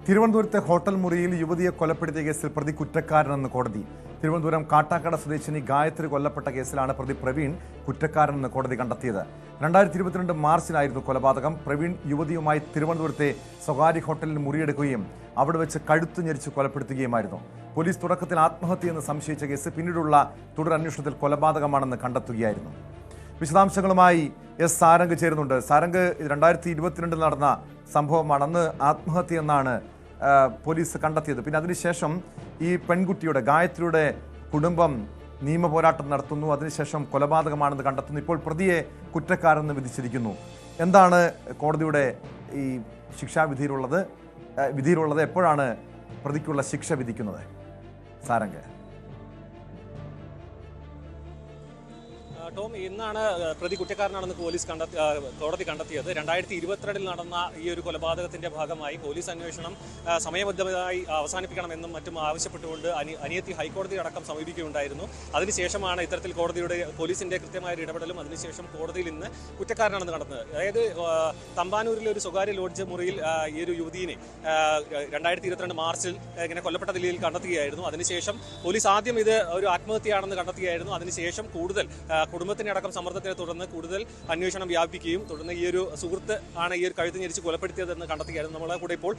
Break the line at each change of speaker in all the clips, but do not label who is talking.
തിരുവനന്തപുരത്തെ ഹോട്ടൽ മുറിയിൽ യുവതിയെ കൊലപ്പെടുത്തിയ കേസിൽ പ്രതി കുറ്റക്കാരനെന്ന് കോടതി. തിരുവനന്തപുരം കാട്ടാക്കട സ്വദേശിനി ഗായത്രി കൊല്ലപ്പെട്ട കേസിലാണ് പ്രതി പ്രവീൺ കുറ്റക്കാരനെന്ന് കോടതി കണ്ടെത്തിയത്. 2022 മാർച്ചിലായിരുന്നു കൊലപാതകം. പ്രവീൺ യുവതിയുമായി തിരുവനന്തപുരത്തെ സ്വകാര്യ ഹോട്ടലിൽ മുറിയെടുക്കുകയും അവിടെ വെച്ച് കഴുത്തു ഞെരിച്ച് കൊലപ്പെടുത്തുകയുമായിരുന്നു. പോലീസ് തുടക്കത്തിൽ ആത്മഹത്യയെന്ന് സംശയിച്ച കേസ് പിന്നീടുള്ള തുടരന്വേഷണത്തിൽ കൊലപാതകമാണെന്ന് കണ്ടെത്തുകയായിരുന്നു. വിശദാംശങ്ങളുമായി എസ് സാരംഗ് ചേരുന്നുണ്ട്. സാരംഗ്, 2022 നടന്ന സംഭവമാണ്. അന്ന് ആത്മഹത്യ എന്നാണ് പോലീസ് കണ്ടെത്തിയത്. പിന്നെ അതിനുശേഷം ഈ പെൺകുട്ടിയുടെ ഗായത്രിയുടെ കുടുംബം നിയമപോരാട്ടം നടത്തുന്നു. അതിനുശേഷം കൊലപാതകമാണെന്ന് കണ്ടെത്തുന്നു. ഇപ്പോൾ പ്രതിയെ കുറ്റക്കാരെന്ന് വിധിച്ചിരിക്കുന്നു. എന്താണ് കോടതിയുടെ ഈ വിധിയിലുള്ളത്? എപ്പോഴാണ് പ്രതിക്കുള്ള ശിക്ഷ വിധിക്കുന്നത്? സാരംഗ്.
ടോം, ഇന്നാണ് പ്രതി കുറ്റക്കാരനാണെന്ന് കോടതി കണ്ടെത്തിയത്. 2022 നടന്ന ഈ ഒരു കൊലപാതകത്തിന്റെ ഭാഗമായി പോലീസ് അന്വേഷണം സമയബദ്ധമായി അവസാനിപ്പിക്കണമെന്നും മറ്റും ആവശ്യപ്പെട്ടുകൊണ്ട് അനിയത്തി ഹൈക്കോടതി അടക്കം സമീപിക്കുകയുണ്ടായിരുന്നു. അതിനുശേഷമാണ് ഇത്തരത്തിൽ പോലീസിന്റെ കൃത്യമായ ഇടപെടലും അതിനുശേഷം കോടതിയിൽ ഇന്ന് കുറ്റക്കാരനാണെന്ന് കണ്ടെത്തുന്നത്. അതായത് തമ്പാനൂരിലെ ഒരു സ്വകാര്യ ലോഡ്ജ് മുറിയിൽ ഈ ഒരു യുവതിയെ 2022 മാർച്ചിൽ ഇങ്ങനെ കൊല്ലപ്പെട്ട നിലയിൽ കണ്ടെത്തുകയായിരുന്നു. അതിനുശേഷം പോലീസ് ആദ്യം ഇത് ഒരു ആത്മഹത്യയാണെന്ന് കണ്ടെത്തുകയായിരുന്നു. അതിനുശേഷം കൂടുതൽ കുടുംബത്തിന്റെ അടക്കം സമ്മർദ്ദത്തെ തുടർന്ന് കൂടുതൽ അന്വേഷണം വ്യാപിക്കുകയും തുടർന്ന് ഈ ഒരു സുഹൃത്ത് ആണ് ഈ ഒരു കഴുത്ത് ഞെരിച്ച് കൊലപ്പെടുത്തിയതെന്ന് കണ്ടെത്തുകയായിരുന്നു. നമ്മളെ കൂടെ ഇപ്പോൾ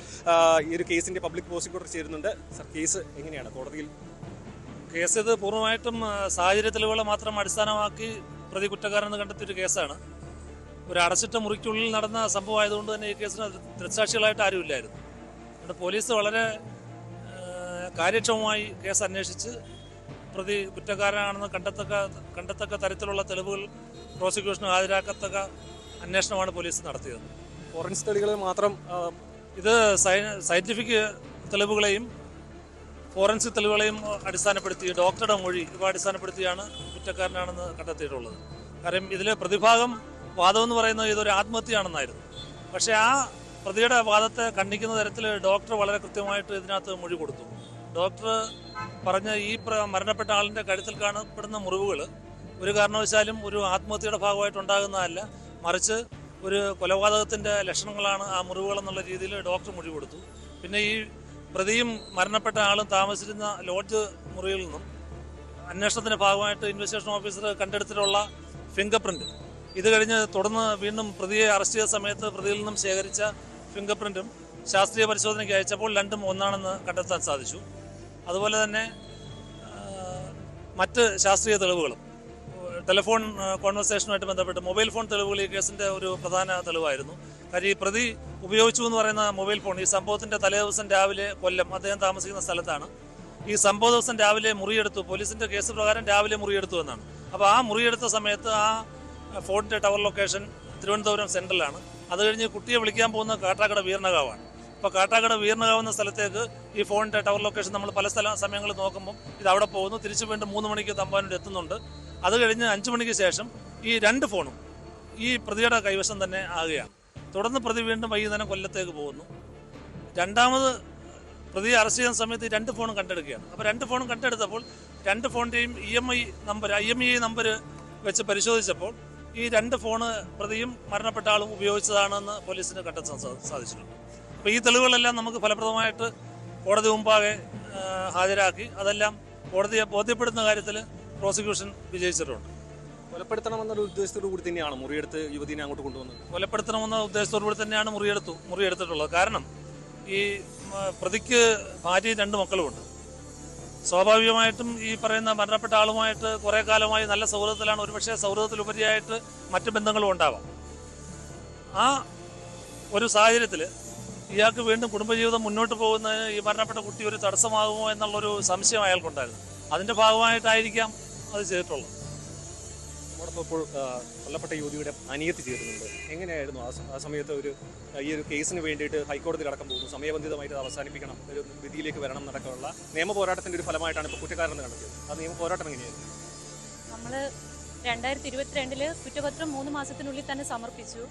ഈ ഒരു കേസിന്റെ പബ്ലിക് പ്രോസിക്യൂട്ടർ ചേരുന്നുണ്ട്. സർ, കേസ് എങ്ങനെയാണ് കോടതിയിൽ?
കേസ് ഇത് പൂർണ്ണമായിട്ടും സാഹചര്യ തെളിവുകളെ മാത്രം അടിസ്ഥാനമാക്കി പ്രതി കുറ്റക്കാരെന്ന് കണ്ടെത്തിയൊരു കേസാണ്. ഒരു അടച്ചിട്ട മുറിക്കുള്ളിൽ നടന്ന സംഭവമായതുകൊണ്ട് തന്നെ ഈ കേസിന് ദൃക്സാക്ഷികളായിട്ട് ആരുമില്ലായിരുന്നു. അതുകൊണ്ട് പോലീസ് വളരെ കാര്യക്ഷമമായി കേസ് അന്വേഷിച്ച് പ്രതി കുറ്റക്കാരനാണെന്ന് കണ്ടെത്തക്ക തരത്തിലുള്ള തെളിവുകൾ പ്രോസിക്യൂഷന് ഹാജരാക്കത്തക്ക അന്വേഷണമാണ് പോലീസ് നടത്തിയത്.
ഫോറൻസിക് തെളിവുകൾ മാത്രം
ഇത് സയന്റിഫിക് തെളിവുകളെയും ഫോറൻസിക് തെളിവുകളെയും അടിസ്ഥാനപ്പെടുത്തി ഡോക്ടറുടെ മൊഴി ഇവ അടിസ്ഥാനപ്പെടുത്തിയാണ് കുറ്റക്കാരനാണെന്ന് കണ്ടെത്തിയിട്ടുള്ളത്. കാരണം ഇതിലെ പ്രതിഭാഗം വാദം എന്ന് പറയുന്നത് ഇതൊരു ആത്മഹത്യയാണെന്നായിരുന്നു. പക്ഷേ ആ പ്രതിയുടെ വാദത്തെ ഖണ്ഡിക്കുന്ന തരത്തിൽ ഡോക്ടർ വളരെ കൃത്യമായിട്ട് ഇതിനകത്ത് മൊഴി കൊടുത്തു. ഡോക്ടർ പറഞ്ഞ ഈ മരണപ്പെട്ട ആളിൻ്റെ കഴുത്തിൽ കാണപ്പെടുന്ന മുറിവുകൾ ഒരു കാരണവശാലും ഒരു ആത്മഹത്യയുടെ ഭാഗമായിട്ടുണ്ടാകുന്നതല്ല, മറിച്ച് ഒരു കൊലപാതകത്തിൻ്റെ ലക്ഷണങ്ങളാണ് ആ മുറിവുകളെന്നുള്ള രീതിയിൽ ഡോക്ടർ മൊഴി കൊടുത്തു. പിന്നെ ഈ പ്രതിയും മരണപ്പെട്ട ആളും താമസിച്ചിരുന്ന ലോഡ്ജ് മുറിയിൽ നിന്നും അന്വേഷണത്തിൻ്റെ ഭാഗമായിട്ട് ഇൻവെസ്റ്റിഗേഷൻ ഓഫീസർ കണ്ടെടുത്തിട്ടുള്ള ഫിംഗർ പ്രിൻറ്റ്, ഇത് കഴിഞ്ഞ് തുടർന്ന് വീണ്ടും പ്രതിയെ അറസ്റ്റ് ചെയ്ത സമയത്ത് പ്രതിയിൽ നിന്നും ശേഖരിച്ച ഫിംഗർ പ്രിൻറ്റും ശാസ്ത്രീയ പരിശോധനയ്ക്ക് അയച്ചപ്പോൾ രണ്ടും ഒന്നാണെന്ന് കണ്ടെത്താൻ സാധിച്ചു. അതുപോലെ തന്നെ മറ്റ് ശാസ്ത്രീയ തെളിവുകളും ടെലിഫോൺ കോൺവെർസേഷനുമായിട്ട് ബന്ധപ്പെട്ട് മൊബൈൽ ഫോൺ തെളിവുകൾ ഈ കേസിൻ്റെ ഒരു പ്രധാന തെളിവായിരുന്നു. കാര്യം ഈ പ്രതി ഉപയോഗിച്ചു എന്ന് പറയുന്ന മൊബൈൽ ഫോൺ ഈ സംഭവത്തിൻ്റെ തലേദിവസം രാവിലെ കൊല്ലം അദ്ദേഹം താമസിക്കുന്ന സ്ഥലത്താണ്. ഈ സംഭവ ദിവസം രാവിലെ മുറിയെടുത്തു, പോലീസിൻ്റെ കേസ് പ്രകാരം രാവിലെ മുറിയെടുത്തു എന്നാണ്. അപ്പോൾ ആ മുറിയെടുത്ത സമയത്ത് ആ ഫോണിൻ്റെ ടവർ ലൊക്കേഷൻ തിരുവനന്തപുരം സെൻട്രലാണ്. അത് കഴിഞ്ഞ് കുട്ടിയെ വിളിക്കാൻ പോകുന്ന കാട്ടാക്കട വീർണകാവാണ്. അപ്പോൾ കാട്ടാക്കട വീർണകാവ് എന്ന സ്ഥലത്തേക്ക് ഈ ഫോണിൻ്റെ ടവർ ലൊക്കേഷൻ നമ്മൾ പല സമയങ്ങളിൽ നോക്കുമ്പോൾ ഇത് അവിടെ പോകുന്നു. തിരിച്ച് വീണ്ടും 3 മണിക്ക് തമ്പാനൂർ എത്തുന്നുണ്ട്. അത് കഴിഞ്ഞ് 5 മണിക്ക് ശേഷം ഈ 2 ഫോണും ഈ പ്രതിയുടെ കൈവശം തന്നെ ആകുകയാണ്. തുടർന്ന് പ്രതി വീണ്ടും വൈകുന്നേരം കൊല്ലത്തേക്ക് പോകുന്നു. രണ്ടാമത് പ്രതിയെ അറസ്റ്റ് ചെയ്യുന്ന സമയത്ത് ഈ 2 ഫോണും കണ്ടെടുക്കുകയാണ്. അപ്പോൾ 2 ഫോണും കണ്ടെടുത്തപ്പോൾ 2 ഫോണിൻ്റെയും IMEI നമ്പർ വെച്ച് പരിശോധിച്ചപ്പോൾ ഈ 2 ഫോണ് പ്രതിയും മരണപ്പെട്ട ആളും ഉപയോഗിച്ചതാണെന്ന് പോലീസിന് കണ്ടെത്താൻ സാധിച്ചിട്ടുണ്ട്. അപ്പോൾ ഈ തെളിവുകളെല്ലാം നമുക്ക് ഫലപ്രദമായിട്ട് കോടതി മുമ്പാകെ ഹാജരാക്കി അതെല്ലാം കോടതിയെ ബോധ്യപ്പെടുന്ന കാര്യത്തിൽ പ്രോസിക്യൂഷൻ വിജയിച്ചിട്ടുണ്ട്.
കൊലപ്പെടുത്തണമെന്നൊരു ഉദ്ദേശത്തോടു കൂടി തന്നെയാണ് മുറിയെടുത്ത് യുവതിനെ അങ്ങോട്ട് കൊണ്ടുവന്നത്.
കൊലപ്പെടുത്തണമെന്ന ഉദ്ദേശത്തോടു കൂടി തന്നെയാണ് മുറിയെടുത്തിട്ടുള്ളത്. കാരണം ഈ പ്രതിക്ക് ഭാര്യയും 2 മക്കളുമുണ്ട്. സ്വാഭാവികമായിട്ടും ഈ പറയുന്ന മരണപ്പെട്ട ആളുമായിട്ട് കുറേ കാലമായി നല്ല സൗഹൃദത്തിലാണ്. ഒരുപക്ഷെ സൗഹൃദത്തിലുപരിയായിട്ട് മറ്റ് ബന്ധങ്ങളും ഉണ്ടാവാം. ആ ഒരു സാഹചര്യത്തിൽ ഇയാൾക്ക് വീണ്ടും കുടുംബജീവിതം മുന്നോട്ട് പോകുന്നതിന് ഈ മരണപ്പെട്ട കുട്ടി ഒരു തടസ്സമാകുമോ എന്നുള്ളൊരു സംശയം അയാൾക്കുണ്ടായിരുന്നു. അതിൻ്റെ ഭാഗമായിട്ടായിരിക്കാം അത് ചെയ്തിട്ടുള്ളത്.
നമ്മോടൊപ്പം ഇപ്പോൾ കൊല്ലപ്പെട്ട യുവതിയുടെ അനിയത്തി ചേരുന്നുണ്ട്. എങ്ങനെയായിരുന്നു ആ സമയത്ത് ഈ ഒരു കേസിന് വേണ്ടിയിട്ട് ഹൈക്കോടതിയിൽ അടക്കം പോകുന്നു, സമയബന്ധിതമായിട്ട് അവസാനിപ്പിക്കണം, ഒരു വിധിയിലേക്ക് വരണം എന്നടക്കമുള്ള നിയമ പോരാട്ടത്തിൻ്റെ ഒരു ഫലമായിട്ടാണ് ഇപ്പോൾ കുറ്റക്കാരെന്ന് കണ്ടെത്തിയത്. ആ നിയമ പോരാട്ടം എങ്ങനെയായിരുന്നു?
നമ്മൾ 2022 കുറ്റപത്രം 3 മാസത്തിനുള്ളിൽ തന്നെ സമർപ്പിച്ചു.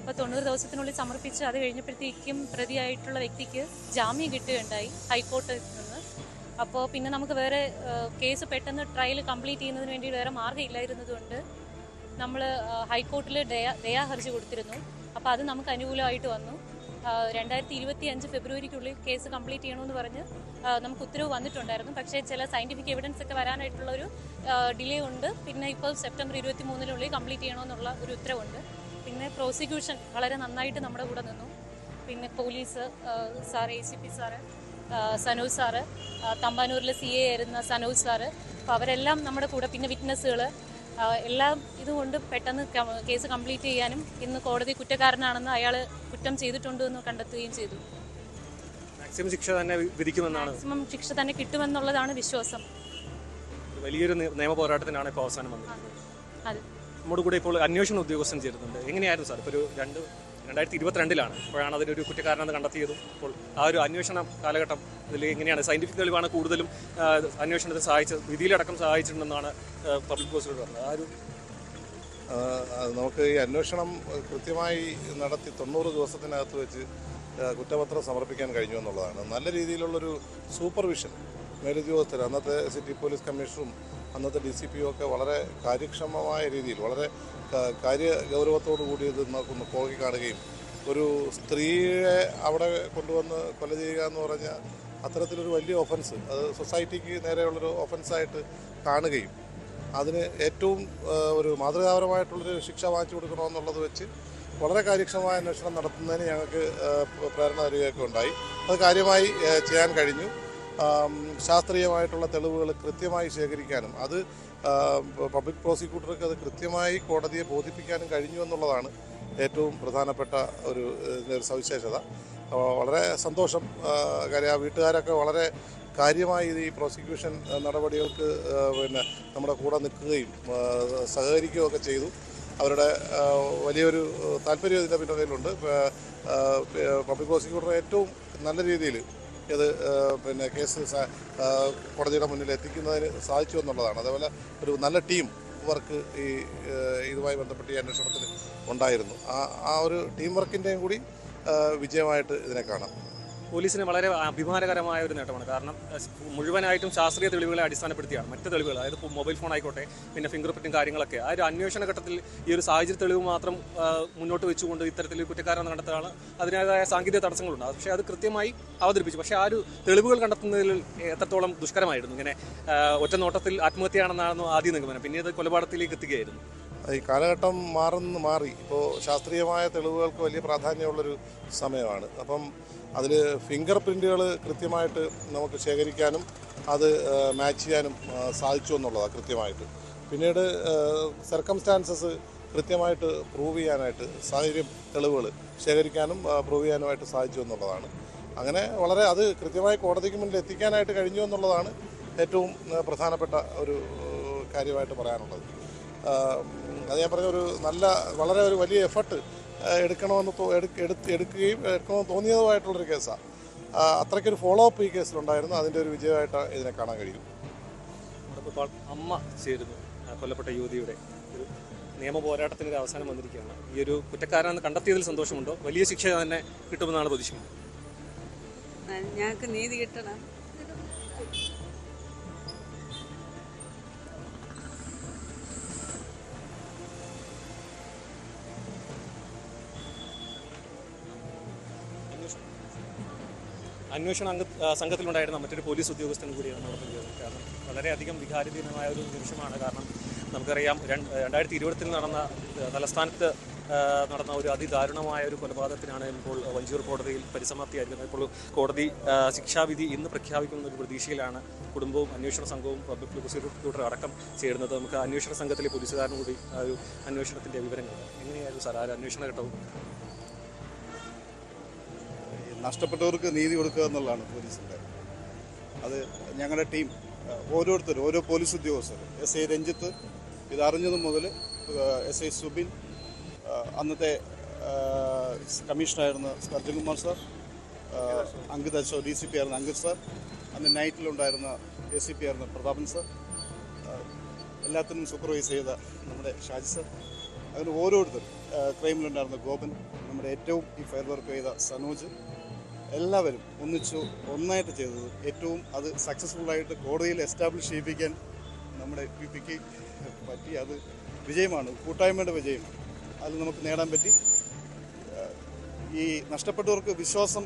അപ്പോൾ 90 ദിവസത്തിനുള്ളിൽ സമർപ്പിച്ച് അത് കഴിഞ്ഞപ്പോഴത്തേക്കും പ്രതിയായിട്ടുള്ള വ്യക്തിക്ക് ജാമ്യം കിട്ടുകയുണ്ടായി ഹൈക്കോടതിയിൽ നിന്ന്. അപ്പോൾ പിന്നെ നമുക്ക് വേറെ കേസ് പെട്ടെന്ന് ട്രയൽ കംപ്ലീറ്റ് ചെയ്യുന്നതിന് വേണ്ടി വേറെ മാർഗ്ഗം ഇല്ലായിരുന്നതുകൊണ്ട് നമ്മൾ ഹൈക്കോർട്ടിൽ ദയാ ഹർജി കൊടുത്തിരുന്നു. അപ്പോൾ അത് നമുക്ക് അനുകൂലമായിട്ട് വന്നു. 2025 ഫെബ്രുവരിക്കുള്ളിൽ കേസ് കംപ്ലീറ്റ് ചെയ്യണമെന്ന് പറഞ്ഞ് നമുക്ക് ഉത്തരവ് വന്നിട്ടുണ്ടായിരുന്നു. പക്ഷേ ചില സയൻറ്റിഫിക് എവിഡൻസ് ഒക്കെ വരാനായിട്ടുള്ള ഒരു ഡിലേ ഉണ്ട്. പിന്നെ ഇപ്പോൾ സെപ്റ്റംബർ 23-നുള്ളിൽ കംപ്ലീറ്റ് ചെയ്യണമെന്നുള്ള ഒരു ഉത്തരവുണ്ട്. പിന്നെ പ്രോസിക്യൂഷൻ വളരെ നന്നായിട്ട് നമ്മുടെ കൂടെ നിന്നു. പിന്നെ police sir, ACP sir, Sanoj sir, തമ്പാനൂരിലെ CA ആയിരുന്ന സനോജ് സാറ്, അപ്പോൾ അവരെല്ലാം നമ്മുടെ കൂടെ, പിന്നെ വിറ്റ്നസ്സുകൾ എല്ലാം ഇതുകൊണ്ട് പെട്ടെന്ന് കേസ് കംപ്ലീറ്റ് ചെയ്യാനും ഇന്ന് കോടതി കുറ്റക്കാരനാണെന്ന്, അയാൾ കുറ്റം ചെയ്തിട്ടുണ്ട് എന്ന് കണ്ടെത്തുകയും ചെയ്തു.
മാക്സിമം ശിക്ഷ തന്നെ വിധിക്കുമെന്നാണ്,
മാക്സിമം ശിക്ഷ തന്നെ കിട്ടുമെന്നുള്ളതാണ് വിശ്വാസം.
വലിയൊരു നിയമ പോരാട്ടത്തിനാണ് ഇപ്പോൾ അവസാനം വന്നത്.
അതെ,
നമ്മുടെ കൂടെ ഇപ്പോൾ അന്വേഷണ ഉദ്യോഗസ്ഥൻ ചേരുന്നുണ്ട്. എങ്ങനെയായിരുന്നു സാർ? ഇപ്പോൾ ഒരു 2022-ലാണ് ഇപ്പോഴാണ് അതിലൊരു കുറ്റക്കാരനെന്ന് കണ്ടെത്തിയതും. ഇപ്പോൾ ആ ഒരു അന്വേഷണ കാലഘട്ടം ഇതിൽ എങ്ങനെയാണ്? സയന്റിഫിക് തെളിവാണ് കൂടുതലും അന്വേഷണത്തെ സഹായിച്ചത്, വിധിയിലടക്കം സഹായിച്ചിട്ടുണ്ടെന്നാണ് പബ്ലിക് പ്രോസിക്യൂട്ടർ പറഞ്ഞത്. ആ ഒരു
നമുക്ക് ഈ അന്വേഷണം കൃത്യമായി നടത്തി 90 ദിവസത്തിനകത്ത് വെച്ച് കുറ്റപത്രം സമർപ്പിക്കാൻ കഴിഞ്ഞു എന്നുള്ളതാണ്. നല്ല രീതിയിലുള്ളൊരു സൂപ്പർവിഷൻ മേലുദ്യോഗസ്ഥർ, അന്നത്തെ സിറ്റി പോലീസ് കമ്മീഷണറും അന്നത്തെ DCPയും ഒക്കെ വളരെ കാര്യക്ഷമമായ രീതിയിൽ, വളരെ കാര്യഗൗരവത്തോടു കൂടി ഇത് നോക്കി കാണുകയും, ഒരു സ്ത്രീയെ അവിടെ കൊണ്ടുവന്ന് കൊല ചെയ്യുക എന്ന് പറഞ്ഞാൽ അത്തരത്തിലൊരു വലിയ ഒഫൻസ്, അത് സൊസൈറ്റിക്ക് നേരെയുള്ളൊരു ഒഫൻസായിട്ട് കാണുകയും അതിന് ഏറ്റവും ഒരു മാതൃകാപരമായിട്ടുള്ളൊരു ശിക്ഷ വാങ്ങിച്ചു കൊടുക്കണമെന്നുള്ളത് വെച്ച് വളരെ കാര്യക്ഷമമായ അന്വേഷണം നടത്തുന്നതിന് ഞങ്ങൾക്ക് പ്രേരണ തരികയൊക്കെ ഉണ്ടായി. അത് കാര്യമായി ചെയ്യാൻ കഴിഞ്ഞു. ശാസ്ത്രീയമായിട്ടുള്ള തെളിവുകൾ കൃത്യമായി ശേഖരിക്കാനും അത് പബ്ലിക് പ്രോസിക്യൂട്ടർക്ക് അത് കൃത്യമായി കോടതിയെ ബോധിപ്പിക്കാനും കഴിഞ്ഞു എന്നുള്ളതാണ് ഏറ്റവും പ്രധാനപ്പെട്ട ഒരു സവിശേഷത. വളരെ സന്തോഷം. കാര്യം ആ വീട്ടുകാരൊക്കെ വളരെ കാര്യമായി ഈ പ്രോസിക്യൂഷൻ നടപടികൾക്ക് പിന്നെ നമ്മുടെ കൂടെ നിൽക്കുകയും സഹകരിക്കുകയൊക്കെ ചെയ്തു. അവരുടെ വലിയൊരു താല്പര്യം ഇതിൻ്റെ പിന്നിലുണ്ട്. പബ്ലിക് പ്രോസിക്യൂട്ടർ ഏറ്റവും നല്ല രീതിയിൽ ഇത് പിന്നെ കേസ് കോടതിയുടെ മുന്നിൽ എത്തിക്കുന്നതിന് സാധിച്ചു എന്നുള്ളതാണ്. അതേപോലെ ഒരു നല്ല ടീം വർക്ക് ഈ ഇതുമായി ബന്ധപ്പെട്ട് ഈ അന്വേഷണത്തിൽ ഉണ്ടായിരുന്നു. ആ ഒരു ടീം വർക്കിൻ്റെയും കൂടി വിജയമായിട്ട് ഇതിനെ കാണാം.
പോലീസിന് വളരെ അഭിമാനകരമായ ഒരു നേട്ടമാണ്. കാരണം മുഴുവനായിട്ടും ശാസ്ത്രീയ തെളിവുകളെ അടിസ്ഥാനപ്പെടുത്തിയാണ് മറ്റ് തെളിവുകൾ, അതായത് മൊബൈൽ ഫോൺ ആയിക്കോട്ടെ, പിന്നെ ഫിംഗർ പ്രിന്റും കാര്യങ്ങളൊക്കെ ആ ഒരു അന്വേഷണ ഘട്ടത്തിൽ ഈ ഒരു സാഹചര്യ തെളിവ് മാത്രം മുന്നോട്ട് വെച്ചുകൊണ്ട് ഇത്തരത്തിൽ കുറ്റക്കാരെന്ന് കണ്ടെത്താണ് അതിൻ്റേതായ സാങ്കേതിക തടസ്സങ്ങളുണ്ട്. പക്ഷേ അത് കൃത്യമായി അവതരിപ്പിച്ചു. പക്ഷേ ആ ഒരു തെളിവുകൾ കണ്ടെത്തുന്നതിൽ എത്രത്തോളം ദുഷ്കരമായിരുന്നു. ഇങ്ങനെ ഒറ്റ നോട്ടത്തിൽ ആത്മഹത്യയാണെന്നായിരുന്നു ആദ്യം നിഗമനം, പിന്നീട് കൊലപാതകത്തിലേക്ക് എത്തുകയായിരുന്നു.
ഈ കാലഘട്ടം മാറി. ഇപ്പോൾ ശാസ്ത്രീയമായ തെളിവുകൾക്ക് വലിയ പ്രാധാന്യമുള്ളൊരു സമയമാണ്. അപ്പം അതിൽ ഫിംഗർ പ്രിൻറ്റുകൾ കൃത്യമായിട്ട് നമുക്ക് ശേഖരിക്കാനും അത് മാച്ച് ചെയ്യാനും സാധിച്ചു എന്നുള്ളതാണ് കൃത്യമായിട്ട്. പിന്നീട് സർക്കംസ്റ്റാൻസസ് കൃത്യമായിട്ട് പ്രൂവ് ചെയ്യാനായിട്ട്, സാഹചര്യം തെളിവുകൾ ശേഖരിക്കാനും പ്രൂവ് ചെയ്യാനുമായിട്ട് സാധിച്ചു എന്നുള്ളതാണ്. അങ്ങനെ വളരെ അത് കൃത്യമായി കോടതിക്ക് മുന്നിൽ എത്തിക്കാനായിട്ട് കഴിഞ്ഞു എന്നുള്ളതാണ് ഏറ്റവും പ്രധാനപ്പെട്ട ഒരു കാര്യമായിട്ട് പറയാനുള്ളത്. അത് ഞാൻ പറഞ്ഞ ഒരു വളരെ ഒരു വലിയ എഫർട്ട് എടുക്കണമെന്ന് തോന്നിയതുമായിട്ടുള്ളൊരു കേസാണ്. അത്രയ്ക്കൊരു ഫോളോ അപ്പ് ഈ കേസിലുണ്ടായിരുന്നു. അതിൻ്റെ ഒരു വിജയമായിട്ട് ഇതിനെ കാണാൻ കഴിയും.
അമ്മ ചേരുന്നു കൊല്ലപ്പെട്ട യുവതിയുടെ ഒരു നിയമ പോരാട്ടത്തിന് ഒരു അവസാനം വന്നിരിക്കുകയാണ്. ഈ ഒരു കുറ്റക്കാരനെന്ന് കണ്ടെത്തിയതിൽ സന്തോഷമുണ്ടോ? വലിയ ശിക്ഷ തന്നെ കിട്ടുമെന്നാണ് പ്രതീക്ഷിക്കുന്നത്.
ഞങ്ങൾക്ക് നീതി കിട്ടണം.
അന്വേഷണ സംഘത്തിലുണ്ടായിരുന്ന മറ്റൊരു പോലീസ് ഉദ്യോഗസ്ഥൻ കൂടിയാണ് നമ്മളൊപ്പം ചെയ്യുന്നത്. കാരണം വളരെയധികം വികാരധീനമായ ഒരു നിമിഷമാണ്. കാരണം നമുക്കറിയാം 2020-ൽ നടന്ന തലസ്ഥാനത്ത് നടന്ന ഒരു അതിദാരുണമായ ഒരു കൊലപാതകത്തിനാണ് ഇപ്പോൾ വഞ്ചിയൂർ കോടതിയിൽ പരിസമാപ്തിയായിരിക്കുന്നത്. ഇപ്പോൾ കോടതി ശിക്ഷാവിധി ഇന്ന് പ്രഖ്യാപിക്കുന്ന ഒരു പ്രതീക്ഷയിലാണ് കുടുംബവും അന്വേഷണ സംഘവും പബ്ലിക് പ്രോസിക്യൂട്ടർ അടക്കം ചേരുന്നത്. നമുക്ക് അന്വേഷണ സംഘത്തിലെ പോലീസുകാരനും കൂടി ആ ഒരു അന്വേഷണത്തിൻ്റെ വിവരങ്ങൾ എങ്ങനെയായിരുന്നു സാർ? ആ ഒരു അന്വേഷണ ഘട്ടവും
നഷ്ടപ്പെട്ടവർക്ക് നീതി കൊടുക്കുക എന്നുള്ളതാണ് പോലീസിൻ്റെ. അത് ഞങ്ങളുടെ ടീം ഓരോരുത്തരും, ഓരോ പോലീസ് ഉദ്യോഗസ്ഥർ, SI രഞ്ജിത്ത് ഇത് അറിഞ്ഞതു മുതൽ SI സുബിൻ, അന്നത്തെ കമ്മീഷണറായിരുന്ന അർജുൻകുമാർ സാർ, അങ്കിത് അശോക് DCP ആയിരുന്ന അങ്കിത് സാർ, അന്ന് നൈറ്റിലുണ്ടായിരുന്ന ACP ആയിരുന്ന പ്രതാപൻ സാർ, എല്ലാത്തിനും സൂപ്പർവൈസ് ചെയ്ത നമ്മുടെ ഷാജി സാർ, അങ്ങനെ ഓരോരുത്തരും, ക്രൈമിലുണ്ടായിരുന്ന ഗോപൻ, നമ്മുടെ ഏറ്റവും ഈ ഫയർ വർക്ക് ചെയ്ത സനോജ്, എല്ലാവരും ഒന്നായിട്ട് ചെയ്തത് ഏറ്റവും അത് സക്സസ്ഫുള്ളായിട്ട് കോടതിയിൽ എസ്റ്റാബ്ലിഷ് ചെയ്യിപ്പിക്കാൻ നമ്മുടെ PPക്ക് പറ്റി. അത് വിജയമാണ്, കൂട്ടായ്മയുടെ വിജയം. അത് നമുക്ക് നേടാൻ പറ്റി. ഈ നഷ്ടപ്പെട്ടവർക്ക് വിശ്വാസം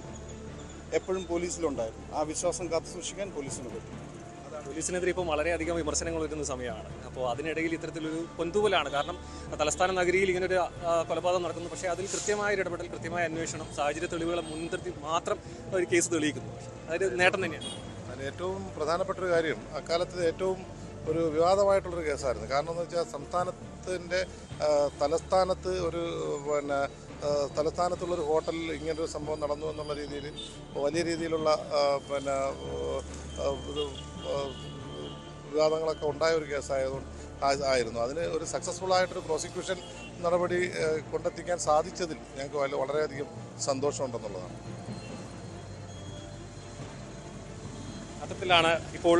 എപ്പോഴും പോലീസിലുണ്ടായിരുന്നു. ആ വിശ്വാസം കാത്തു സൂക്ഷിക്കാൻ പോലീസിന് പറ്റും.
പോലീസിനെതിരെ ഇപ്പോൾ വളരെയധികം വിമർശനങ്ങൾ വരുന്ന സമയമാണ്. അപ്പോൾ അതിനിടയിൽ ഇത്തരത്തിലൊരു പൊന്തുവലാണ്. കാരണം തലസ്ഥാന നഗരിയിൽ ഇങ്ങനൊരു കൊലപാതകം നടക്കുന്നു, പക്ഷേ അതിൽ കൃത്യമായ ഒരു ഇടപെടൽ, കൃത്യമായ അന്വേഷണം, സാഹചര്യ തെളിവുകളെ മുൻനിർത്തി മാത്രം ഒരു കേസ് തെളിയിക്കുന്നു. അതൊരു നേട്ടം തന്നെയാണ്.
അതിന് ഏറ്റവും പ്രധാനപ്പെട്ട ഒരു കാര്യം, അക്കാലത്ത് ഏറ്റവും ഒരു വിവാദമായിട്ടുള്ളൊരു കേസായിരുന്നു. കാരണം എന്ന് വെച്ചാൽ സംസ്ഥാനത്തിൻ്റെ തലസ്ഥാനത്ത് ഒരു തലസ്ഥാനത്തുള്ളൊരു ഹോട്ടലിൽ ഇങ്ങനൊരു സംഭവം നടന്നു എന്നുള്ള രീതിയിൽ വലിയ രീതിയിലുള്ള വിവാദങ്ങളൊക്കെ ഉണ്ടായ ഒരു കേസായിരുന്നു. അതിന് ഒരു സക്സസ്ഫുൾ ആയിട്ടൊരു പ്രോസിക്യൂഷൻ നടപടി കൊണ്ടെത്തിക്കാൻ സാധിച്ചതിൽ ഞങ്ങൾക്ക് വളരെയധികം സന്തോഷമുണ്ടെന്നുള്ളതാണ്.
അത്തരത്തിലാണ് ഇപ്പോൾ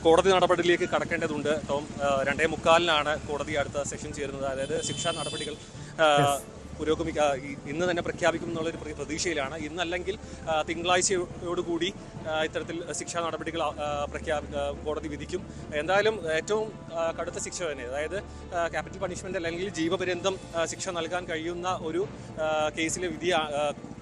കോടതി നടപടിയിലേക്ക് കടക്കേണ്ടതുണ്ട്. ടോം, 2:45 കോടതി അടുത്ത സെഷൻ ചേരുന്നത്. അതായത് ശിക്ഷാ നടപടികൾ ഇന്ന് തന്നെ പ്രഖ്യാപിക്കും എന്നുള്ളൊരു പ്രതീക്ഷയിലാണ്. ഇന്നല്ലെങ്കിൽ തിങ്കളാഴ്ചയോടുകൂടി ഇത്തരത്തിൽ ശിക്ഷാ നടപടികൾ കോടതി വിധിക്കും. എന്തായാലും ഏറ്റവും കടുത്ത ശിക്ഷ തന്നെ, അതായത് ക്യാപിറ്റൽ പണിഷ്മെന്റ് അല്ലെങ്കിൽ ജീവപര്യന്തം ശിക്ഷ നൽകാൻ കഴിയുന്ന ഒരു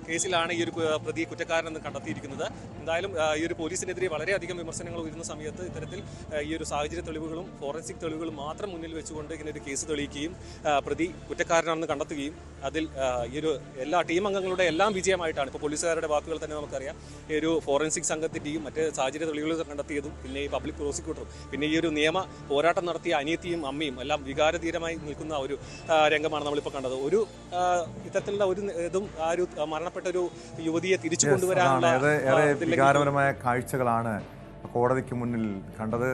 കേസിലാണ് ഈ ഒരു പ്രതി കുറ്റക്കാരനെന്ന് കണ്ടെത്തിയിരിക്കുന്നത്. എന്തായാലും ഈ ഒരു പോലീസിനെതിരെ വളരെയധികം വിമർശനങ്ങൾ ഉയരുന്ന സമയത്ത് ഇത്തരത്തിൽ ഈ ഒരു സാഹചര്യ തെളിവുകളും ഫോറൻസിക് തെളിവുകളും മാത്രം മുന്നിൽ വെച്ചുകൊണ്ട് ഇങ്ങനെ ഒരു കേസ് തെളിയിക്കുകയും പ്രതി കുറ്റക്കാരനാണെന്ന് കണ്ടെത്തുകയും അതിൽ ഈ ഒരു എല്ലാ ടീം അംഗങ്ങളുടെ എല്ലാം വിജയമായിട്ടാണ്. ഇപ്പോൾ പോലീസുകാരുടെ വാക്കുകൾ തന്നെ നമുക്കറിയാം. ഈ ഒരു ഫോറൻസിക് സംഘത്തിൻ്റെയും മറ്റ് സാഹചര്യ തെളിവുകൾ കണ്ടെത്തിയതും പിന്നെ ഈ പബ്ലിക് പ്രോസിക്യൂട്ടറും പിന്നെ ഈ ഒരു നിയമ പോരാട്ടം നടത്തിയ അനിയത്തിയും അമ്മയും എല്ലാം വികാരധീരമായി നിൽക്കുന്ന ഒരു രംഗമാണ് നമ്മളിപ്പോൾ കണ്ടത്. ഒരു ഇത്തരത്തിലുള്ള ഒരു ഇതും ആ ഒരു മരണപ്പെട്ട ഒരു യുവതിയെ തിരിച്ചു കൊണ്ടുവരാനുള്ള
വികാരപരമായ കാഴ്ചകളാണ് കോടതിക്ക് മുന്നിൽ കണ്ടത്.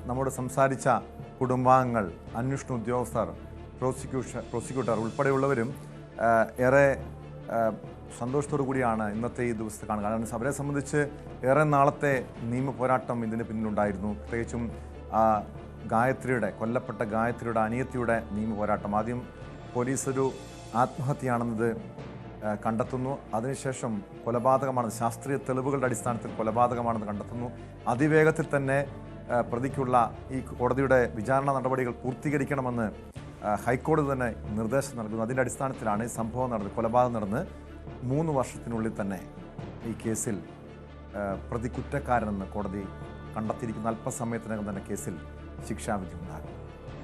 നമ്മോട് സംസാരിച്ച കുടുംബാംഗങ്ങൾ, അന്വേഷണ ഉദ്യോഗസ്ഥർ, പ്രോസിക്യൂട്ടർ ഉൾപ്പെടെയുള്ളവരും ഏറെ സന്തോഷത്തോടു കൂടിയാണ് ഇന്നത്തെ ഈ ദിവസത്തെ കാണുക. കാരണം അവരെ സംബന്ധിച്ച് ഏറെ നാളത്തെ നിയമ പോരാട്ടം ഇതിന് പിന്നിലുണ്ടായിരുന്നു. പ്രത്യേകിച്ചും കൊല്ലപ്പെട്ട ഗായത്രിയുടെ അനിയത്തിയുടെ നിയമ പോരാട്ടം. ആദ്യം പോലീസ് ഒരു ആത്മഹത്യയാണെന്നത് കണ്ടെത്തുന്നു. അതിനുശേഷം കൊലപാതകമാണ്, ശാസ്ത്രീയ തെളിവുകളുടെ അടിസ്ഥാനത്തിൽ കൊലപാതകമാണെന്ന് കണ്ടെത്തുന്നു. അതിവേഗത്തിൽ തന്നെ പ്രതിക്കുള്ള ഈ കോടതിയുടെ വിചാരണ നടപടികൾ പൂർത്തീകരിക്കണമെന്ന് ഹൈക്കോടതി തന്നെ നിർദ്ദേശം നൽകുന്നു. അതിൻ്റെ അടിസ്ഥാനത്തിലാണ് ഈ സംഭവം കൊലപാതകം നടന്ന് 3 വർഷത്തിനുള്ളിൽ തന്നെ ഈ കേസിൽ പ്രതി കുറ്റക്കാരനെന്ന് കോടതി കണ്ടെത്തിയിരിക്കുന്ന അല്പസമയത്തിനകം തന്നെ കേസിൽ ശിക്ഷാവിധി ഉണ്ടാകും.